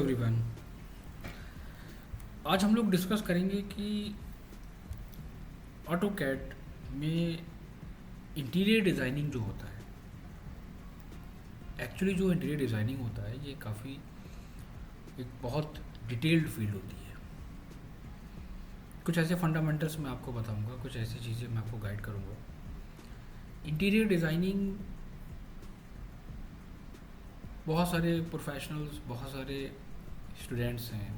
Everyone. आज हम लोग डिस्कस करेंगे कि ऑटोकैड में इंटीरियर डिज़ाइनिंग जो होता है, एक्चुअली जो इंटीरियर डिज़ाइनिंग होता है ये काफ़ी एक बहुत डिटेल्ड फील्ड होती है। कुछ ऐसे फंडामेंटल्स मैं आपको बताऊंगा, कुछ ऐसी चीज़ें मैं आपको गाइड करूंगा। इंटीरियर डिज़ाइनिंग बहुत सारे प्रोफेशनल्स, बहुत सारे स्टूडेंट्स हैं।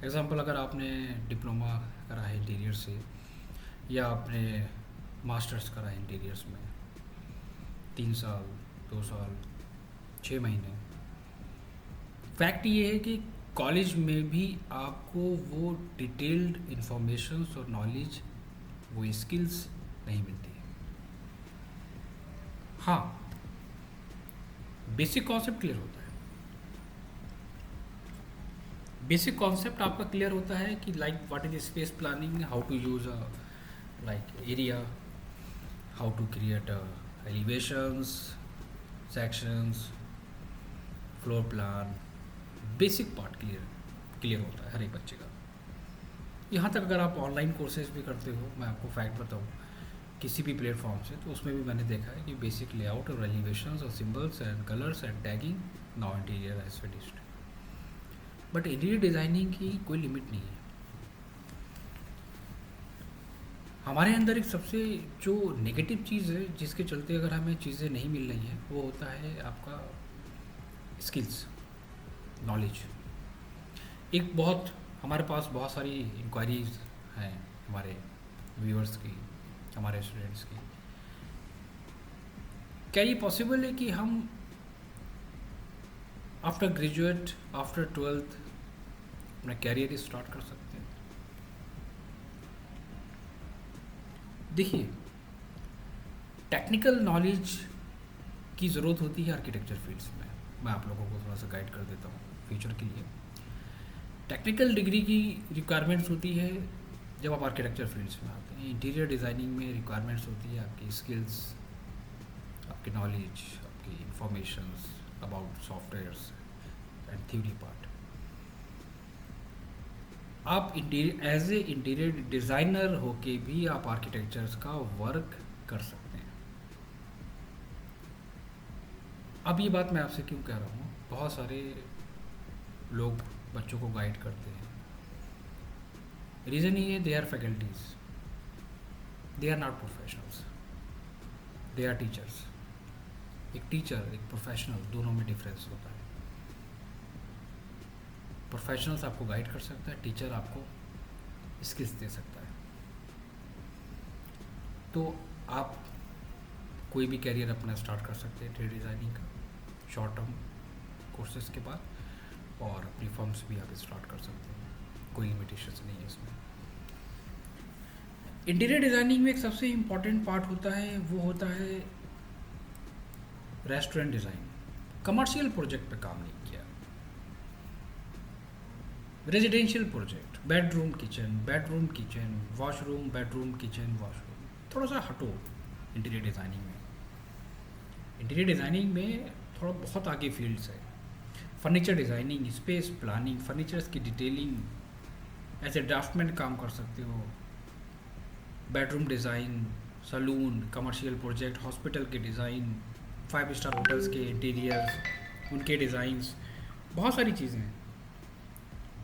एग्ज़ाम्पल, अगर आपने डिप्लोमा करा है इंटीरियर से या आपने मास्टर्स करा है इंटीरियर्स में 3 साल, 2 साल, 6 महीने, फैक्ट ये है कि कॉलेज में भी आपको वो डिटेल्ड इंफॉर्मेशंस और नॉलेज, वो स्किल्स नहीं मिलती है। हाँ, बेसिक कॉन्सेप्ट क्लियर होता है। बेसिक कॉन्सेप्ट आपका क्लियर होता है कि like what is space planning, how to use a like area, how to create elevations, sections, floor plan. Basic part clear होता है हर एक बच्चे का। यहाँ तक अगर आप ऑनलाइन कोर्सेज भी करते हो, मैं आपको फैक्ट बताऊँ किसी भी प्लेटफॉर्म से, तो उसमें भी मैंने देखा है कि बेसिक लेआउट और एलिवेशंस और symbols and colours and tagging, now interior is finished. But interior designing की कोई लिमिट नहीं है। हमारे अंदर एक सबसे जो नेगेटिव चीज़ है जिसके चलते अगर हमें चीज़ें नहीं मिल रही हैं, वो होता है आपका स्किल्स, नॉलेज। एक बहुत हमारे पास बहुत सारी इंक्वायरीज हैं हमारे व्यूअर्स की, हमारे स्टूडेंट्स की। क्या ये पॉसिबल है कि हम आफ्टर ग्रेजुएट, आफ्टर 12th अपना कैरियर स्टार्ट कर सकते हैं? देखिए, टेक्निकल नॉलेज की ज़रूरत होती है आर्किटेक्चर फील्ड्स में। मैं आप लोगों को थोड़ा सा गाइड कर देता हूँ फ्यूचर के लिए। टेक्निकल डिग्री की रिक्वायरमेंट्स होती है जब आप आर्किटेक्चर फील्ड्स में आते हैं। इंटीरियर डिज़ाइनिंग में रिक्वायरमेंट्स होती है आपकी स्किल्स, आपकी नॉलेज, आपकी informations about softwares and theory part. आप एज ए इंटीरियर डिज़ाइनर होके भी आप आर्किटेक्चर्स का वर्क कर सकते हैं। अब ये बात मैं आपसे क्यों कह रहा हूँ, बहुत सारे लोग बच्चों को गाइड करते हैं। रीज़न ये है, they are faculties, they are not professionals, they are teachers. एक टीचर, एक प्रोफेशनल, दोनों में डिफरेंस होता है। प्रोफेशनल्स आपको गाइड कर सकता है, टीचर आपको स्किल्स दे सकता है। तो आप कोई भी कैरियर अपना स्टार्ट कर सकते हैं इंटीरियर डिज़ाइनिंग का शॉर्ट टर्म कोर्सेज के बाद, और अपनी फर्म्स भी आप स्टार्ट कर सकते हैं। कोई लिमिटेशंस नहीं है इसमें। इंटीरियर डिज़ाइनिंग में एक सबसे इम्पॉर्टेंट पार्ट होता है, वो होता है रेस्टोरेंट डिज़ाइन। कमर्शियल प्रोजेक्ट पे काम नहीं किया, residential project, bedroom kitchen, washroom, bedroom kitchen, washroom, थोड़ा सा हटो इंटीरियर डिज़ाइनिंग में। इंटीरियर डिज़ाइनिंग में थोड़ा बहुत आगे फील्ड्स है। Furniture designing, space planning, furnitures की डिटेलिंग, ऐसे ड्राफ्टमैन काम कर सकते हो। Bedroom design, saloon, commercial project, hospital के डिज़ाइन, 5 स्टार होटल्स के इंटीरियर्स, उनके डिज़ाइंस, बहुत सारी चीज़ें हैं,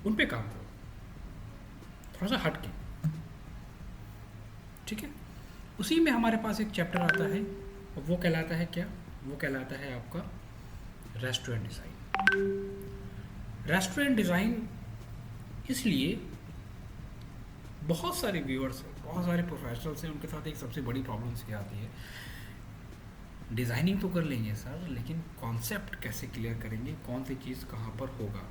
उन पे काम करो थोड़ा सा हट के। ठीक है, उसी में हमारे पास एक चैप्टर आता है और वो कहलाता है क्या? वो कहलाता है आपका रेस्टोरेंट डिज़ाइन। रेस्टोरेंट डिज़ाइन इसलिए बहुत सारे व्यूअर्स हैं, बहुत सारे प्रोफेशनल्स हैं, उनके साथ एक सबसे बड़ी प्रॉब्लम क्या आती है, डिज़ाइनिंग तो कर लेंगे सर, लेकिन कॉन्सेप्ट कैसे क्लियर करेंगे, कौन सी चीज़ कहाँ पर होगा।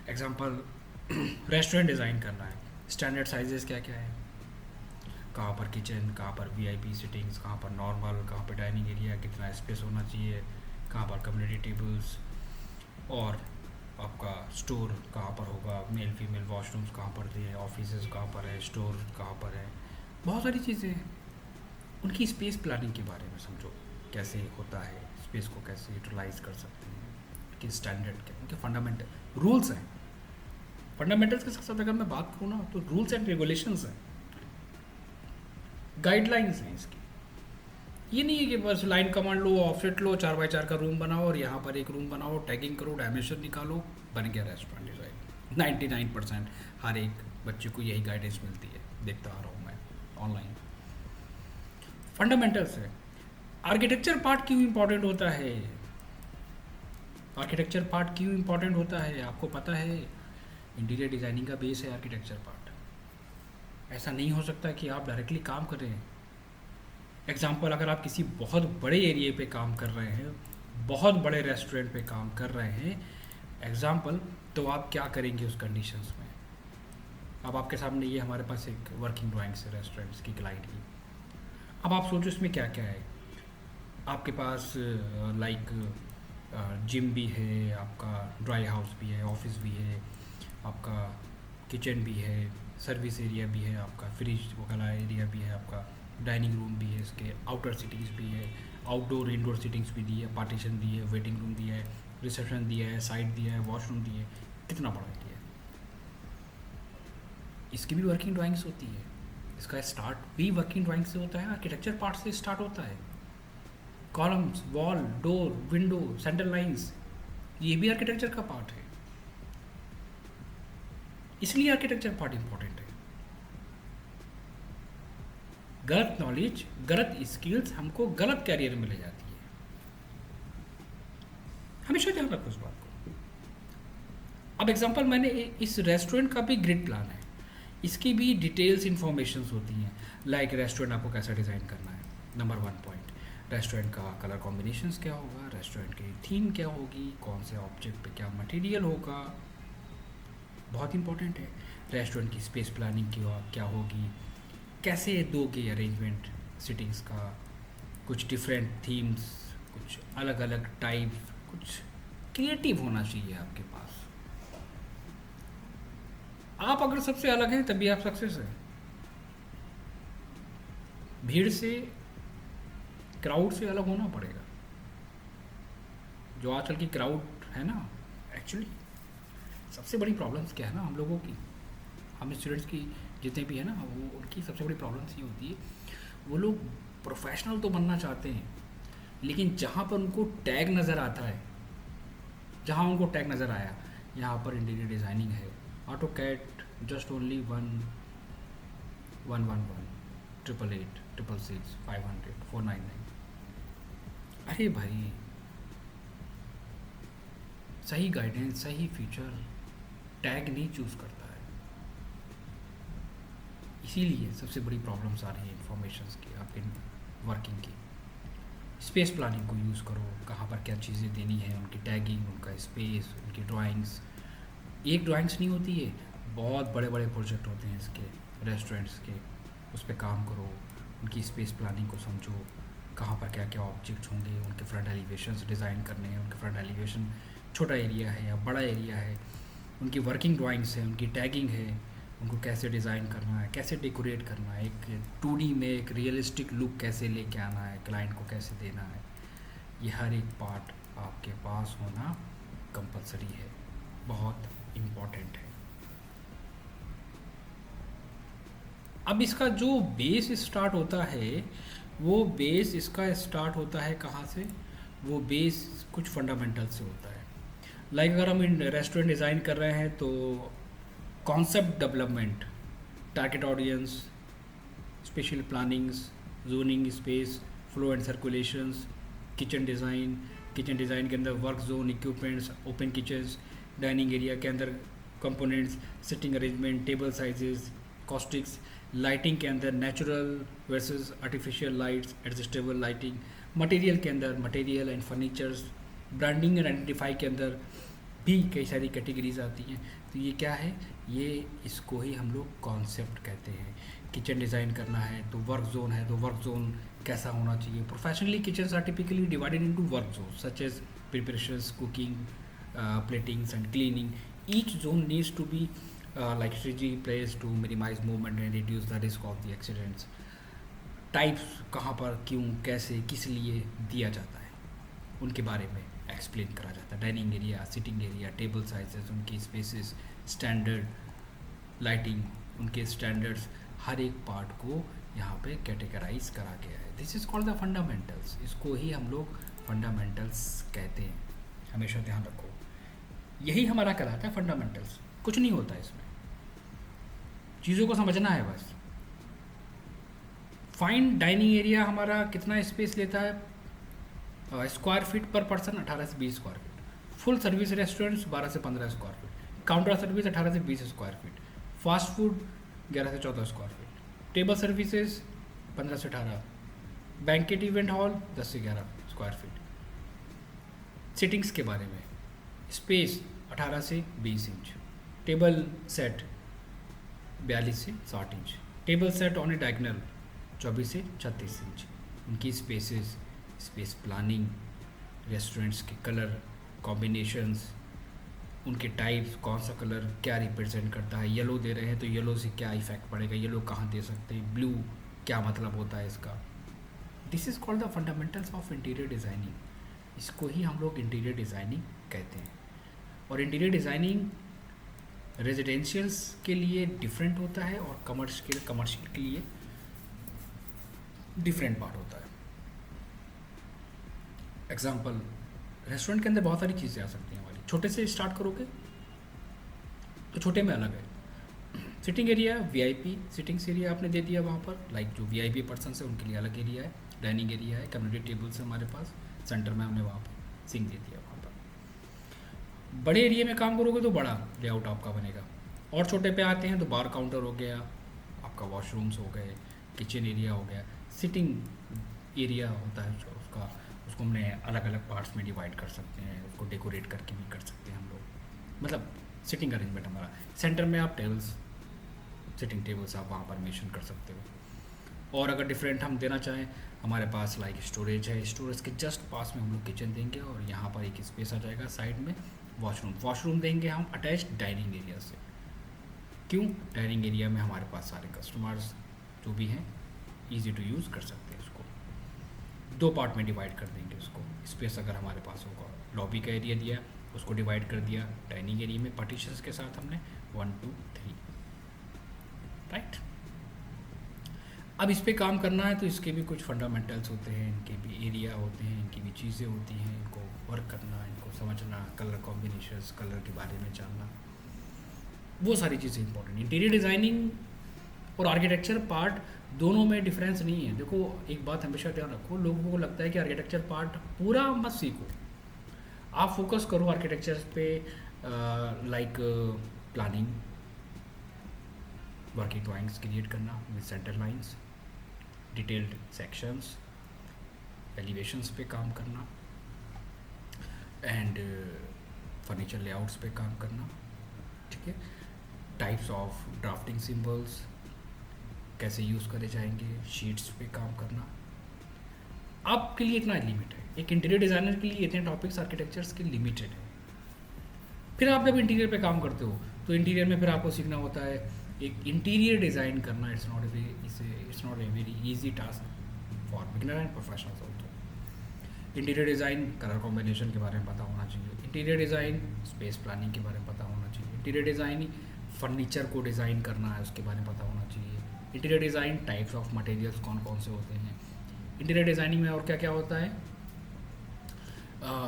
एग्जांपल, रेस्टोरेंट डिज़ाइन करना है, स्टैंडर्ड साइजेस क्या क्या है, कहाँ पर किचन, कहाँ पर वीआईपी सिटिंग्स, कहाँ पर नॉर्मल, कहाँ पर डाइनिंग एरिया, कितना स्पेस होना चाहिए, कहाँ पर कम्युनिटी टेबल्स, और आपका स्टोर कहाँ पर होगा, मेल फीमेल वॉशरूम्स कहाँ पर है, ऑफिसेज कहाँ पर है, स्टोर कहाँ पर है, बहुत सारी चीज़ें हैं। उनकी स्पेस प्लानिंग के बारे में समझो, कैसे होता है, स्पेस को कैसे यूटिलाइज कर सकते हैं, उनके स्टैंडर्ड के, उनके फंडामेंटल रूल्स हैं। फंडामेंटल्स के साथ साथ अगर मैं बात करूँ ना तो रूल्स एंड रेगुलेशंस हैं, गाइडलाइंस हैं इसकी। ये नहीं है कि बस लाइन कमांड लो, ऑफसेट लो, 4x4 का रूम बनाओ और यहाँ पर एक रूम बनाओ, टैगिंग करो, डायमेंशन निकालो, बन गया रेस्टोरेंट डिज़ाइन। 99% हर एक बच्चे को यही गाइडेंस मिलती है, देखता आ रहा हूँ मैं ऑनलाइन। फंडामेंटल्स है। आर्किटेक्चर पार्ट क्यों इम्पोर्टेंट होता है? आर्किटेक्चर पार्ट क्यों इम्पोर्टेंट होता है आपको पता है? इंटीरियर डिज़ाइनिंग का बेस है आर्किटेक्चर पार्ट। ऐसा नहीं हो सकता कि आप डायरेक्टली काम कर रहे हैं। एग्जाम्पल, अगर आप किसी बहुत बड़े एरिया पे काम कर रहे हैं, बहुत बड़े रेस्टोरेंट पे काम कर रहे हैं एग्जाम्पल, तो आप क्या करेंगे उस कंडीशंस में? अब आपके सामने ये हमारे पास एक वर्किंग ड्राइंग्स है रेस्टोरेंट्स की, क्लाइंट की। अब आप सोचो इसमें क्या क्या है। आपके पास लाइक जिम भी है, आपका ड्राई हाउस भी है, ऑफिस भी है, आपका किचन भी है, सर्विस एरिया भी है, आपका फ्रिज वगैरह एरिया भी है, आपका डाइनिंग रूम भी है, इसके आउटर सीटिंग्स भी है, आउटडोर इंडोर सीटिंग्स भी दी है, पार्टीशन दी है, वेटिंग रूम दिया है, रिसेप्शन दिया है, साइड दिया है, वॉशरूम दिया है। कितना बड़ा एरिया है। इसकी भी वर्किंग ड्राइंग्स होती है। इसका स्टार्ट भी वर्किंग ड्राइंग से होता है, आर्किटेक्चर पार्ट से स्टार्ट होता है। Columns, wall, door, window, centre lines, ये भी आर्किटेक्चर का पार्ट है। इसलिए आर्किटेक्चर पार्ट इंपॉर्टेंट है। गलत नॉलेज, गलत स्किल्स हमको गलत कैरियर में ले जाती है। हमेशा ध्यान रखो इस बात को। अब एग्जांपल, मैंने इस रेस्टोरेंट का भी ग्रिड प्लान है, इसकी भी डिटेल्स इंफॉर्मेशंस होती हैं। लाइक रेस्टोरेंट आपको कैसा डिज़ाइन करना है, नंबर 1 पॉइंट। रेस्टोरेंट का कलर कॉम्बिनेशंस क्या होगा, रेस्टोरेंट की थीम क्या होगी, कौन से ऑब्जेक्ट पे क्या मटेरियल होगा, बहुत इंपॉर्टेंट है। रेस्टोरेंट की स्पेस प्लानिंग क्या होगी, कैसे दोगे अरेंजमेंट सिटिंग्स का, कुछ डिफरेंट थीम्स, कुछ अलग अलग टाइप्स, कुछ क्रिएटिव होना चाहिए आपके पास। आप अगर सबसे अलग हैं तभी आप सक्सेस हैं। भीड़ से, क्राउड से अलग होना पड़ेगा। जो आजकल की क्राउड है ना, एक्चुअली सबसे बड़ी प्रॉब्लम्स क्या है ना हम लोगों की, हम स्टूडेंट्स की जितने भी है ना, वो उनकी सबसे बड़ी प्रॉब्लम्स ये होती है, वो लोग प्रोफेशनल तो बनना चाहते हैं, लेकिन जहाँ पर उनको टैग नज़र आता है, जहाँ उनको टैग नज़र आया, यहाँ पर इंटीरियर डिज़ाइनिंग है, AutoCAD जस्ट ओनली 111 888 666 500 499। अरे भाई, सही गाइडेंस, सही फीचर टैग नहीं चूज़ करता है। इसीलिए सबसे बड़ी प्रॉब्लम्स आ रही है इंफॉर्मेशंस की, आपके वर्किंग की। स्पेस प्लानिंग को यूज़ करो, कहाँ पर क्या चीज़ें देनी है, उनकी टैगिंग, उनका स्पेस, उनकी ड्राइंग्स। एक ड्राइंग्स नहीं होती है, बहुत बड़े बड़े प्रोजेक्ट होते हैं इसके, रेस्टोरेंट्स के। उस पर काम करो, उनकी स्पेस प्लानिंग को समझो, कहाँ पर क्या क्या ऑब्जेक्ट्स होंगे, उनके फ्रंट एलिवेशंस डिज़ाइन करने हैं, उनके फ्रंट एलिवेशन छोटा एरिया है या बड़ा एरिया है, उनकी वर्किंग ड्राइंग्स है, उनकी टैगिंग है, उनको कैसे डिज़ाइन करना है, कैसे डेकोरेट करना है, एक 2D में एक रियलिस्टिक लुक कैसे लेके आना है, क्लाइंट को कैसे देना है। ये हर एक पार्ट आपके पास होना कंपलसरी है, बहुत इम्पॉर्टेंट है। अब इसका जो बेस स्टार्ट होता है, वो बेस इसका स्टार्ट होता है कहाँ से? वो बेस कुछ फंडामेंटल से होता है। लाइक अगर हम रेस्टोरेंट डिज़ाइन कर रहे हैं तो concept development, target audience, special plannings, zoning space, flow and circulations, kitchen design के अंदर work zone, equipments, open kitchens, dining area के अंदर components, seating arrangement, table sizes, acoustics, lighting के अंदर natural versus artificial lights, adjustable lighting, material के अंदर material and furnitures, branding and identify के अंदर भी कई सारी कैटेगरीज आती हैं। तो ये क्या है? ये इसको ही हम लोग कॉन्सेप्ट कहते हैं। किचन डिज़ाइन करना है तो वर्क जोन है, तो वर्क जोन कैसा होना चाहिए। Professionally kitchens are typically divided into work zone such as preparations, cooking, platings and cleaning. Each zone needs to be like strategy placed to minimize movement and reduce the risk of the accidents. Types कहाँ पर, क्यों, कैसे, किस लिए दिया जाता है, उनके बारे में एक्सप्लेन करा जाता है। Dining area, sitting area, table sizes, उनकी स्पेसेस, स्टैंडर्ड लाइटिंग, उनके स्टैंडर्ड्स, हर एक पार्ट को यहाँ पे कैटेगराइज करा गया है। This is called the fundamentals. इसको ही हम लोग फंडामेंटल्स कहते हैं, हमेशा ध्यान रखो। यही हमारा कहलाता है फंडामेंटल्स। कुछ नहीं होता इसमें, चीज़ों को समझना है बस। फाइन डाइनिंग एरिया हमारा कितना स्पेस लेता है? स्क्वायर फीट पर पर्सन 18 से 20 square feet. Full service restaurants 12 से 15 स्क्वायर फीट। काउंटर सर्विस 18 से 20 स्क्वायर फीट। फास्ट फूड 11 से 14 स्क्वायर फीट। टेबल सर्विसेज 15 से 18। बैंकेट इवेंट हॉल 10 से 11 स्क्वायर फीट। सिटिंग्स के बारे में, स्पेस 18 से 20 इंच। टेबल सेट 42 से 60 inch. Table set on A diagonal 24 से 36 इंच। उनकी स्पेसेस, स्पेस प्लानिंग, रेस्टोरेंट्स के कलर कॉम्बिनेशंस, उनके टाइप्स, कौन सा कलर क्या रिप्रेजेंट करता है। येलो दे रहे हैं तो येलो से क्या इफेक्ट पड़ेगा, येलो कहाँ दे सकते हैं, ब्लू क्या मतलब होता है इसका। This is called the fundamentals of interior designing. इसको ही हम लोग इंटीरियर डिज़ाइनिंग कहते हैं। और इंटीरियर डिज़ाइनिंग रेजिडेंशियल्स के लिए डिफरेंट होता है और कमर्शियल के लिए डिफरेंट पार्ट होता है। एग्जाम्पल, रेस्टोरेंट के अंदर बहुत सारी चीज़ें आ सकती हैं हमारी। छोटे से स्टार्ट करोगे तो छोटे में अलग है। Sitting area, VIP sittings area आपने दे दिया वहाँ पर, लाइक जो वीआईपी पर्सन है उनके लिए अलग एरिया है। डाइनिंग एरिया है, कम्युनिटी टेबल्स है हमारे पास, सेंटर में हमने वहाँ पर सिंक दे दिया वहाँ पर। बड़े एरिया में काम करोगे तो बड़ा लेआउट आपका बनेगा। और छोटे पे आते हैं तो बार काउंटर हो गया आपका, वॉशरूम्स हो गए, किचन एरिया हो गया। सिटिंग एरिया होता है जो उसको हमने अलग अलग पार्ट्स में डिवाइड कर सकते हैं, उसको डेकोरेट करके भी कर सकते हैं हम लोग, मतलब सिटिंग अरेंजमेंट हमारा। सेंटर में आप टेबल्स, सिटिंग टेबल्स आप वहाँ पर मेंशन कर सकते हो। और अगर डिफरेंट हम देना चाहें, हमारे पास लाइक स्टोरेज है, स्टोरेज के जस्ट पास में हम लोग किचन देंगे और यहाँ पर एक स्पेस आ जाएगा साइड में वॉशरूम देंगे हम अटैच डाइनिंग एरिया से। क्यों? डाइनिंग एरिया में हमारे पास सारे कस्टमर्स जो भी हैं ईजी टू यूज़ कर सकते हैं। इसको 2 पार्ट में डिवाइड कर देंगे उसको। स्पेस अगर हमारे पास होगा, लॉबी का एरिया दिया उसको डिवाइड कर दिया डाइनिंग एरिया में पार्टीशंस के साथ हमने 1 2 3, राइट। अब इस पे काम करना है तो इसके भी कुछ फंडामेंटल्स होते हैं, इनके भी एरिया होते हैं, इनकी भी चीज़ें होती हैं, इनको वर्क करना, इनको समझना, कलर कॉम्बिनेशंस, कलर के बारे में जानना, वो सारी चीज़ें इंपॉर्टेंट। इंटीरियर डिज़ाइनिंग और आर्किटेक्चर पार्ट दोनों में डिफरेंस नहीं है। देखो एक बात हमेशा ध्यान रखो, लोगों को लगता है कि आर्किटेक्चर पार्ट पूरा मत सीखो, आप फोकस करो आर्किटेक्चर पे, like planning, working drawings create करना with centre lines, detailed sections, elevations पे काम करना, एंड फर्नीचर लेआउट्स पे काम करना, ठीक है। टाइप्स ऑफ ड्राफ्टिंग सिंबल्स कैसे यूज़ करे जाएंगे, शीट्स पे काम करना। आपके लिए इतना लिमिट है, एक इंटीरियर डिज़ाइनर के लिए इतने टॉपिक्स आर्किटेक्चर्स के लिमिटेड है। फिर आप जब इंटीरियर पे काम करते हो तो इंटीरियर में फिर आपको सीखना होता है एक इंटीरियर डिज़ाइन करना। It's not a very easy task for beginner and professionals also. Interior design colour combination के बारे में पता होना चाहिए, इंटीरियर डिज़ाइन स्पेस प्लानिंग के बारे में पता होना चाहिए, इंटीरियर डिज़ाइन फर्नीचर को डिज़ाइन करना है उसके बारे में पता होना चाहिए, interior design types of materials कौन कौन से होते हैं, इंटीरियर डिज़ाइनिंग में और क्या क्या होता है,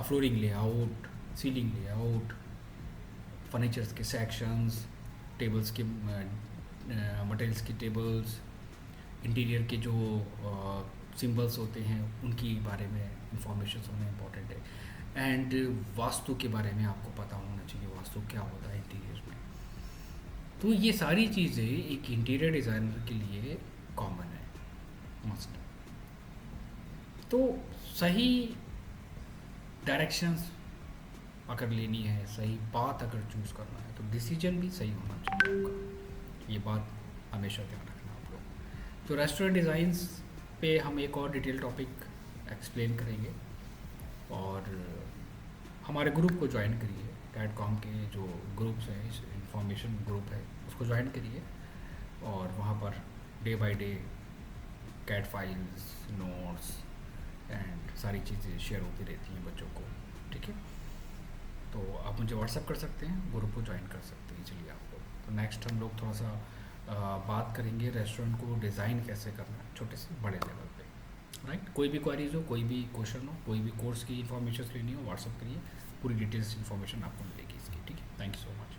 flooring layout, ceiling layout, furnitures के सेक्शंस, टेबल्स के मटेरियल्स की टेबल्स, इंटीरियर के जो सिंबल्स होते हैं उनकी बारे में इंफॉर्मेशन होना इम्पोर्टेंट है। एंड वास्तु के बारे में आपको पता होना चाहिए, वास्तु क्या होता है इंटीरियर में। तो ये सारी चीज़ें एक इंटीरियर डिज़ाइनर के लिए कॉमन है, मस्ट। तो सही डायरेक्शंस अगर लेनी है, सही बात अगर चूज़ करना है तो डिसीजन भी सही होना चाहिए आपका। ये बात हमेशा ध्यान रखना आप लोग। तो रेस्टोरेंट डिज़ाइंस पे हम एक और डिटेल टॉपिक एक्सप्लेन करेंगे, और हमारे ग्रुप को ज्वाइन करिए। कैडकॉम के जो ग्रुप्स हैं, इंफॉर्मेशन ग्रुप है, उसको ज्वाइन करिए, और वहाँ पर day by day CAD files, notes and सारी चीज़ें शेयर होती रहती हैं बच्चों को, ठीक है। तो आप मुझे व्हाट्सअप कर सकते हैं, ग्रुप को ज्वाइन कर सकते हैं चलिए आपको। तो नेक्स्ट हम लोग थोड़ा सा बात करेंगे रेस्टोरेंट को डिज़ाइन कैसे करना है छोटे से बड़े लेवल पे, राइट। कोई भी क्वारीज हो, कोई भी क्वेश्चन हो, कोई भी कोर्स की इन्फॉर्मेशन लेनी हो, व्हाट्सअप करिए, पूरी डिटेल्स इन्फॉर्मेशन आपको मिलेगी इसकी, ठीक है। Thank you so much.